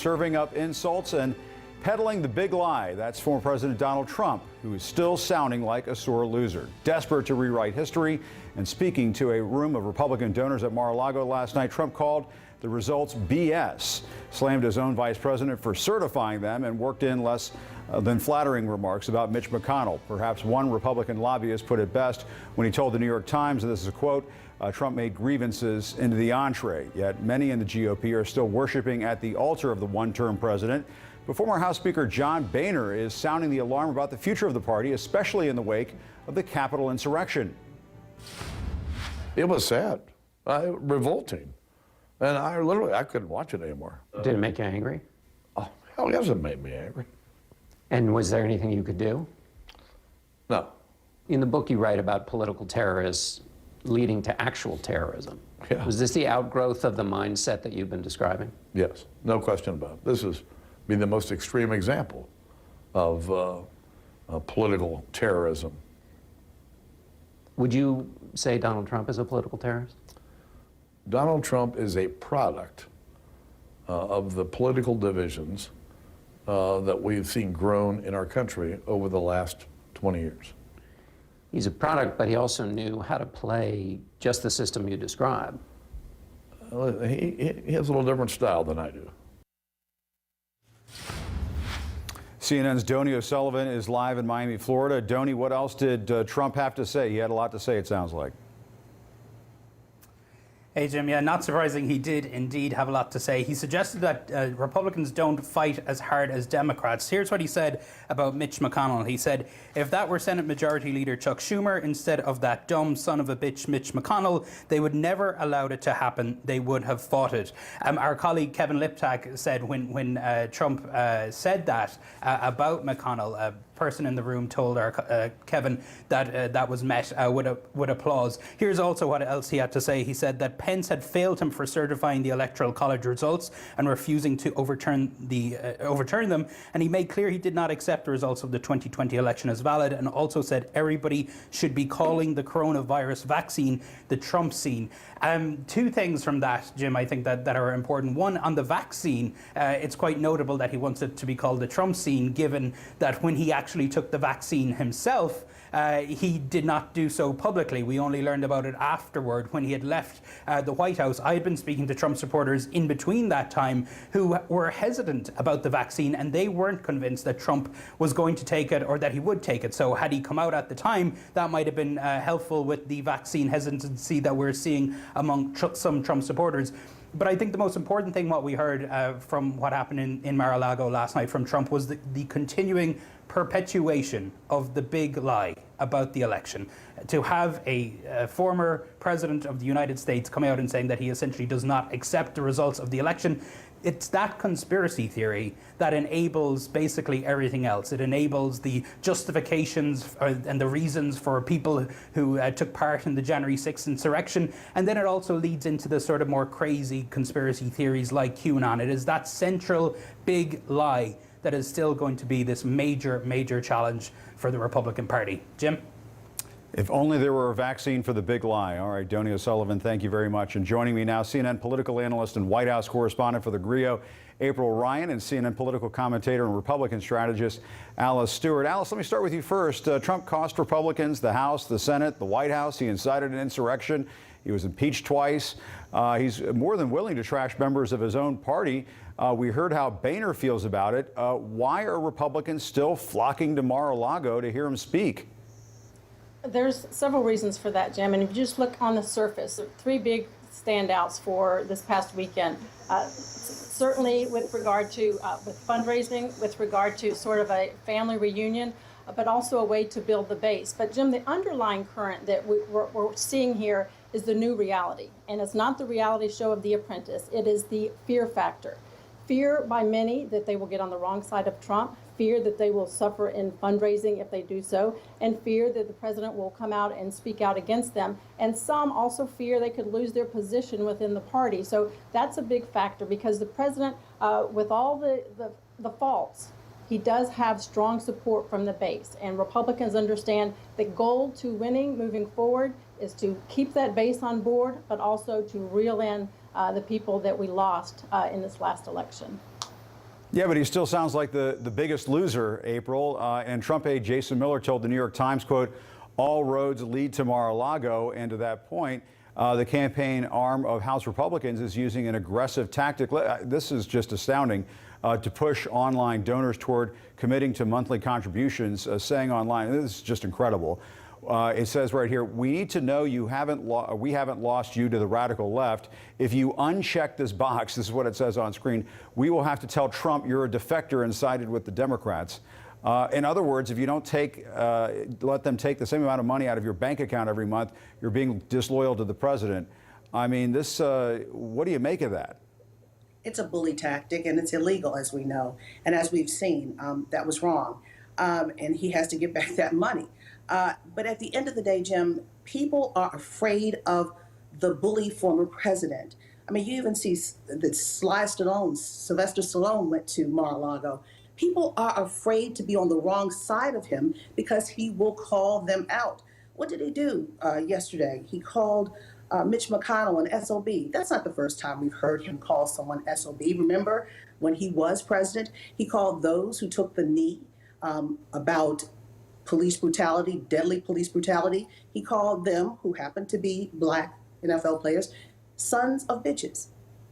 serving up insults and peddling the big lie. That's former President Donald Trump, who is still sounding like a sore loser, desperate to rewrite history. And speaking to a room of Republican donors at Mar-a-Lago last night, Trump called the results BS, slammed his own vice president for certifying them, and worked in less than flattering remarks about Mitch McConnell. Perhaps one Republican lobbyist put it best when he told the New York Times, and this is a quote, Trump made grievances into the entree, yet many in the GOP are still worshiping at the altar of the one-term president. But former House Speaker John Boehner is sounding the alarm about the future of the party, especially in the wake of the Capitol insurrection. It was sad, revolting. And I couldn't watch it anymore. Did it make you angry? Oh, hell yes, it made me angry. And was there anything you could do? No. In the book you write about political terrorists leading to actual terrorism. Yeah. Was this the outgrowth of the mindset that you've been describing? Yes, no question about it. This has been the most extreme example of political terrorism. Would you say Donald Trump is a political terrorist? Donald Trump is a product of the political divisions that we've seen grown in our country over the last 20 years. He's a product, but he also knew how to play just the system you describe. He has a little different style than I do. CNN's Donnie O'Sullivan is live in Miami, Florida. Donnie, what else did Trump have to say? He had a lot to say, it sounds like. Hey, Jim, yeah, not surprising, he did indeed have a lot to say. He suggested that Republicans don't fight as hard as Democrats. Here's what he said about Mitch McConnell. He said, if that were Senate Majority Leader Chuck Schumer instead of that dumb son of a bitch Mitch McConnell, they would never allowed it to happen. They would have fought it. Our colleague Kevin Liptak said when Trump said that about McConnell, a person in the room told Kevin that that was met with applause. Here's also what else he had to say. He said that Pence had failed him for certifying the Electoral College results and refusing to overturn them, and he made clear he did not accept the results of the 2020 election as valid, and also said everybody should be calling the coronavirus vaccine the Trump scene. Two things from that, Jim, I think that are important. One, on the vaccine, it's quite notable that he wants it to be called the Trump scene, given that when he actually took the vaccine himself, he did not do so publicly. We only learned about it afterward when he had left the White House. I had been speaking to Trump supporters in between that time who were hesitant about the vaccine, and they weren't convinced that Trump was going to take it or that he would take it. So had he come out at the time, that might have been helpful with the vaccine hesitancy that we're seeing among some Trump supporters. But I think the most important thing, what we heard from what happened in Mar-a-Lago last night from Trump, was the continuing perpetuation of the big lie about the election. To have a former president of the United States come out and saying that he essentially does not accept the results of the election, it's that conspiracy theory that enables basically everything else. It enables the justifications and the reasons for people who took part in the January 6th insurrection. And then it also leads into the sort of more crazy conspiracy theories like QAnon. It is that central big lie that is still going to be this major, major challenge for the Republican Party. Jim? If only there were a vaccine for the big lie. All right, Donnie O'Sullivan, thank you very much. And joining me now, CNN political analyst and White House correspondent for the Grio, April Ryan, and CNN political commentator and Republican strategist, Alice Stewart. Alice, let me start with you first. Trump cost Republicans the House, the Senate, the White House. He incited an insurrection. He was impeached twice. He's more than willing to trash members of his own party. We heard how Boehner feels about it. Why are Republicans still flocking to Mar-a-Lago to hear him speak? There's several reasons for that, Jim. And if you just look on the surface, three big standouts for this past weekend. Certainly with regard to with fundraising, with regard to sort of a family reunion, but also a way to build the base. But Jim, the underlying current that we're seeing here is the new reality. And it's not the reality show of The Apprentice. It is the fear factor. Fear by many that they will get on the wrong side of Trump, fear that they will suffer in fundraising if they do so, and fear that the president will come out and speak out against them. And some also fear they could lose their position within the party. So that's a big factor because the president, with all the faults, he does have strong support from the base. And Republicans understand the goal to winning moving forward is to keep that base on board, but also to reel in the people that we lost in this last election. Yeah, but he still sounds like the biggest loser, April. And Trump aide Jason Miller told the New York Times, quote, all roads lead to Mar-a-Lago. And to that point, the campaign arm of House Republicans is using an aggressive tactic. This is just astounding, to push online donors toward committing to monthly contributions, saying online, this is just incredible. It says right here, we need to know we haven't lost you to the radical left. If you uncheck this box, this is what it says on screen, we will have to tell Trump you're a defector and sided with the Democrats. In other words, if you don't let them take the same amount of money out of your bank account every month, you're being disloyal to the president. I mean, this, what do you make of that? It's a bully tactic, and it's illegal, as we know. And as we've seen, that was wrong. And he has to get back that money. But at the end of the day, Jim, people are afraid of the bully former president. I mean, you even see that Sylvester Stallone went to Mar-a-Lago. People are afraid to be on the wrong side of him because he will call them out. What did he do yesterday? He called Mitch McConnell an SOB. That's not the first time we've heard him call someone SOB. Remember when he was president, he called those who took the knee about police brutality, deadly police brutality. He called them, who happened to be black NFL players, sons of bitches.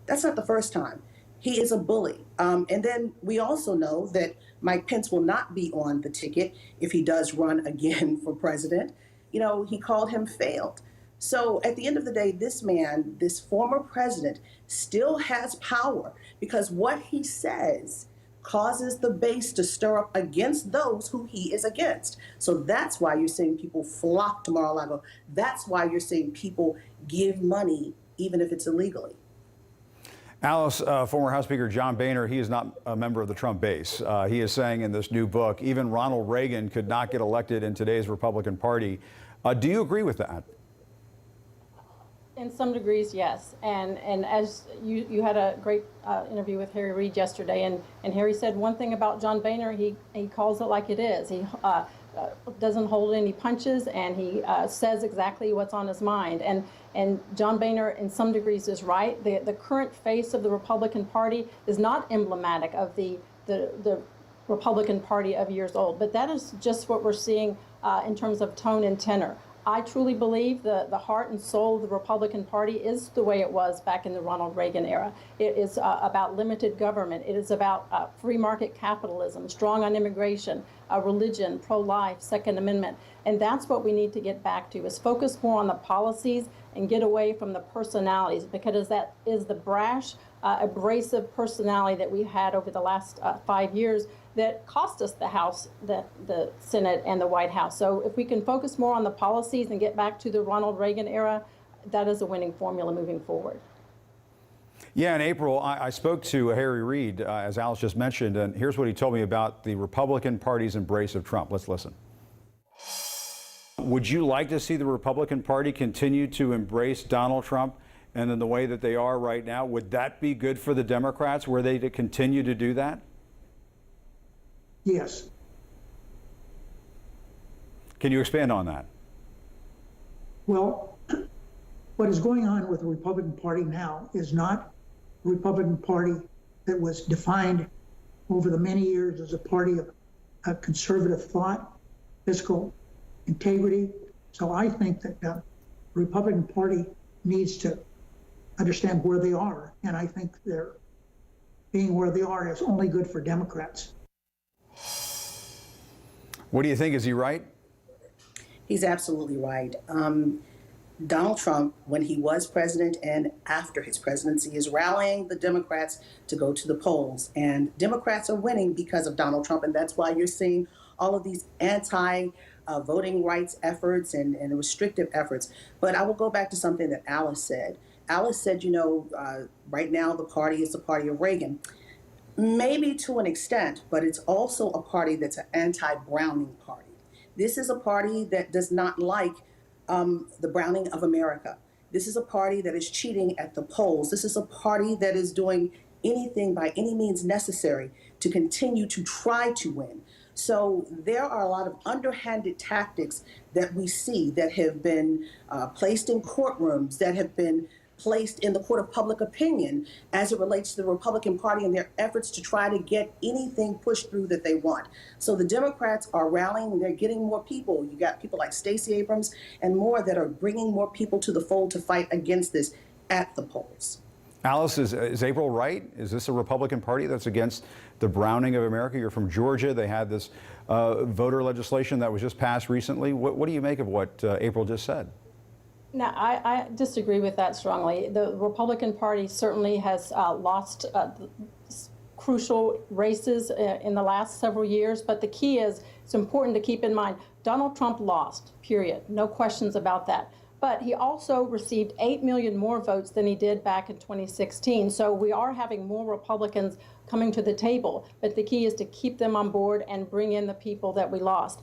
That's not the first time. He is a bully. And then we also know that Mike Pence will not be on the ticket if he does run again for president. You know, he called him failed. So at the end of the day, this man, this former president, still has power because what he says causes the base to stir up against those who he is against. So that's why you're seeing people flock to Mar-a-Lago. That's why you're seeing people give money, even if it's illegally. Alice, former House Speaker John Boehner, he is not a member of the Trump base. He is saying in this new book, even Ronald Reagan could not get elected in today's Republican Party. Do you agree with that? In some degrees, yes. And as you had a great interview with Harry Reid yesterday, and Harry said one thing about John Boehner, he calls it like it is. He doesn't hold any punches, and he says exactly what's on his mind. And John Boehner, in some degrees, is right. The current face of the Republican Party is not emblematic of the Republican Party of years old, but that is just what we're seeing in terms of tone and tenor. I truly believe the heart and soul of the Republican Party is the way it was back in the Ronald Reagan era. It is about limited government. It is about free market capitalism, strong on immigration, religion, pro-life, Second Amendment. And that's what we need to get back to, is focus more on the policies and get away from the personalities, because that is the brash, abrasive personality that we've had over the last 5 years that cost us the House, the Senate, and the White House. So if we can focus more on the policies and get back to the Ronald Reagan era, that is a winning formula moving forward. Yeah, in April, I spoke to Harry Reid, as Alice just mentioned, and here's what he told me about the Republican Party's embrace of Trump. Let's listen. Would you like to see the Republican Party continue to embrace Donald Trump and in the way that they are right now? Would that be good for the Democrats? Were they to continue to do that? Yes. Can you expand on that? Well, what is going on with the Republican Party now is not the Republican Party that was defined over the many years as a party of conservative thought, fiscal integrity. So I think that the Republican Party needs to understand where they are, and I think they're being where they are is only good for Democrats. What do you think? Is he right? He's absolutely right. Donald Trump, when he was president and after his presidency, is rallying the Democrats to go to the polls. And Democrats are winning because of Donald Trump. And that's why you're seeing all of these anti-voting rights efforts and restrictive efforts. But I will go back to something that Alice said. Alice said, you know, right now the party is the party of Reagan. Maybe to an extent, but it's also a party that's an anti-Browning party. This is a party that does not like the Browning of America. This is a party that is cheating at the polls. This is a party that is doing anything by any means necessary to continue to try to win. So there are a lot of underhanded tactics that we see that have been placed in courtrooms, that have been placed in the court of public opinion as it relates to the Republican Party and their efforts to try to get anything pushed through that they want. So the Democrats are rallying, they're getting more people. You got people like Stacey Abrams and more that are bringing more people to the fold to fight against this at the polls. Alice, is April right? Is this a Republican Party that's against the browning of America? You're from Georgia. They had this voter legislation that was just passed recently. What do you make of what April just said? Now, I disagree with that strongly. The Republican Party certainly has lost crucial races in the last several years, but the key is, it's important to keep in mind, Donald Trump lost, period. No questions about that. But he also received 8 million more votes than he did back in 2016. So we are having more Republicans coming to the table. But the key is to keep them on board and bring in the people that we lost.